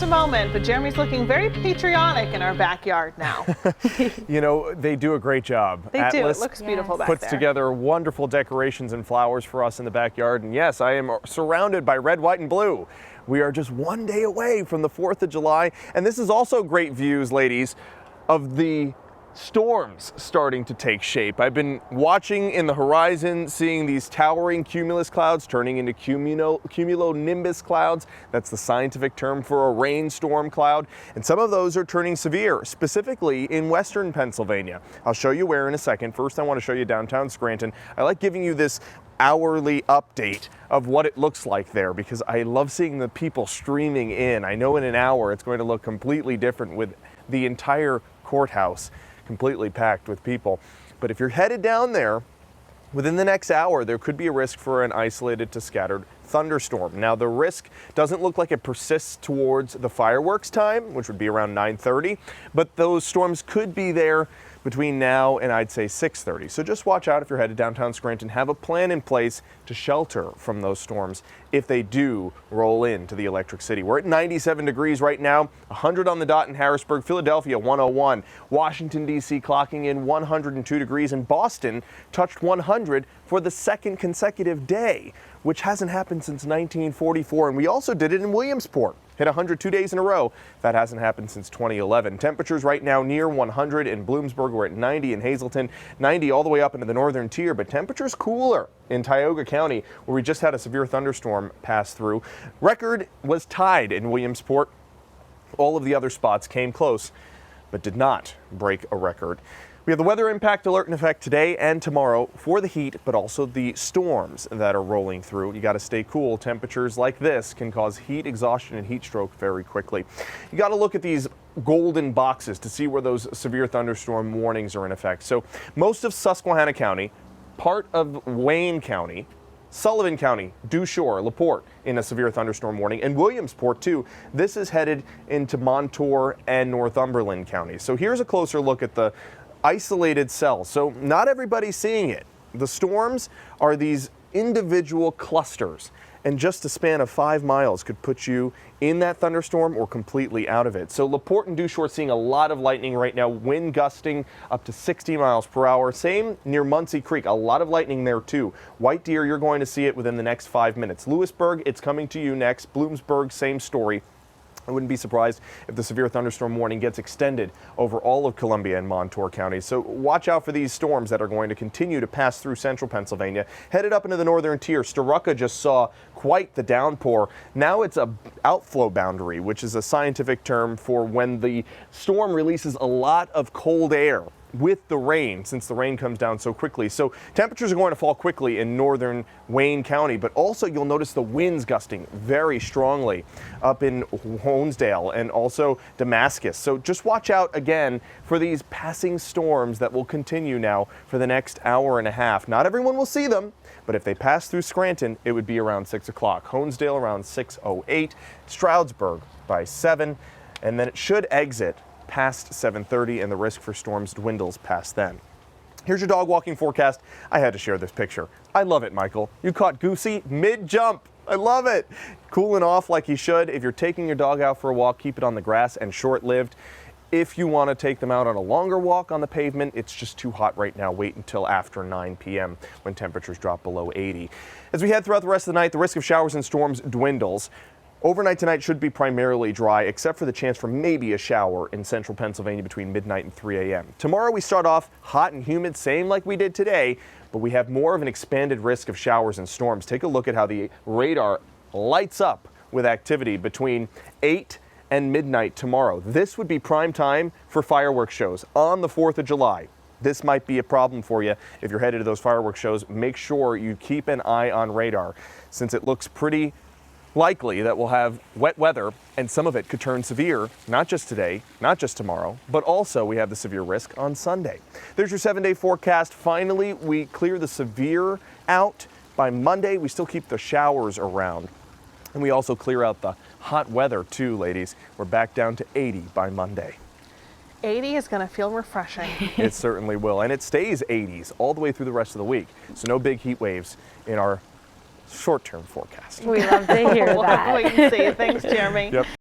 just a moment, but Jeremy's looking very patriotic in our backyard now. You know, they do a great job. They do. It looks beautiful back there. Puts together wonderful decorations and flowers for us in the backyard. And yes, I am surrounded by red, white, and blue. We are just one day away from the 4th of July. And this is also great views, ladies, of the storms starting to take shape. I've been watching in the horizon, seeing these towering cumulus clouds turning into cumulonimbus clouds. That's the scientific term for a rainstorm cloud. And some of those are turning severe, specifically in western Pennsylvania. I'll show you where in a second. First, I want to show you downtown Scranton. I like giving you this hourly update of what it looks like there because I love seeing the people streaming in. I know in an hour it's going to look completely different with the entire courthouse completely packed with people. But if you're headed down there, within the next hour, there could be a risk for an isolated to scattered thunderstorm. Now, the risk doesn't look like it persists towards the fireworks time, which would be around 9:30, but those storms could be there between now and I'd say 6:30. So just watch out if you're headed downtown Scranton. Have a plan in place to shelter from those storms if they do roll into the Electric City. We're at 97 degrees right now, 100 on the dot in Harrisburg, Philadelphia 101, Washington, D.C. clocking in 102 degrees, and Boston touched 100 for the second consecutive day, which hasn't happened since 1944. And we also did it in Williamsport. Hit 100 2 days in a row. That hasn't happened since 2011. Temperatures right now near 100 in Bloomsburg. We're at 90 in Hazleton, 90 all the way up into the northern tier, but temperatures cooler in Tioga County, where we just had a severe thunderstorm pass through. Record was tied in Williamsport. All of the other spots came close, but did not break a record. We have the weather impact alert in effect today and tomorrow for the heat, but also the storms that are rolling through. You got to stay cool. Temperatures like this can cause heat exhaustion and heat stroke very quickly. You got to look at these golden boxes to see where those severe thunderstorm warnings are in effect. So most of Susquehanna County, part of Wayne County, Sullivan County, Dew Shore, LaPorte in a severe thunderstorm warning, and Williamsport too. This is headed into Montour and Northumberland counties. So here's a closer look at the isolated cells. So not everybody's seeing it. The storms are these individual clusters, and just a span of 5 miles could put you in that thunderstorm or completely out of it. So LaPorte and Dew Shore seeing a lot of lightning right now, wind gusting up to 60 miles per hour. Same near Muncie Creek, a lot of lightning there too. White Deer, you're going to see it within the next 5 minutes. Lewisburg, it's coming to you next. Bloomsburg, same story. I wouldn't be surprised if the severe thunderstorm warning gets extended over all of Columbia and Montour counties. So watch out for these storms that are going to continue to pass through central Pennsylvania. Headed up into the northern tier, Storuca just saw quite the downpour. Now it's a outflow boundary, which is a scientific term for when the storm releases a lot of cold air with the rain, since the rain comes down so quickly. So temperatures are going to fall quickly in northern Wayne County, but also you'll notice the winds gusting very strongly up in Honesdale and also Damascus. So just watch out again for these passing storms that will continue now for the next hour and a half. Not everyone will see them, but if they pass through Scranton, it would be around 6 o'clock. Honesdale around 6:08, Stroudsburg by 7, and then it should exit past 7:30, and the risk for storms dwindles past then. Here's your dog walking forecast. I had to share this picture. I love it, Michael. You caught Goosey mid-jump. I love it. Cooling off like he should. If you're taking your dog out for a walk, keep it on the grass and short-lived. If you want to take them out on a longer walk on the pavement, it's just too hot right now. Wait until after 9 p.m. when temperatures drop below 80. As we head throughout the rest of the night, the risk of showers and storms dwindles. Overnight tonight should be primarily dry, except for the chance for maybe a shower in central Pennsylvania between midnight and 3 a.m. Tomorrow we start off hot and humid, same like we did today, but we have more of an expanded risk of showers and storms. Take a look at how the radar lights up with activity between 8 and midnight tomorrow. This would be prime time for fireworks shows on the 4th of July. This might be a problem for you if you're headed to those fireworks shows. Make sure you keep an eye on radar, since it looks pretty likely that we'll have wet weather, and some of it could turn severe, not just today, not just tomorrow, but also we have the severe risk on Sunday. There's your 7-day forecast. Finally, we clear the severe out. By Monday, we still keep the showers around. And we also clear out the hot weather too, ladies. We're back down to 80 by Monday. 80 is going to feel refreshing. It certainly will. And it stays 80s all the way through the rest of the week. So no big heat waves in our short-term forecast. We love to hear that. We'll wait and see. Thanks, Jeremy. Yep.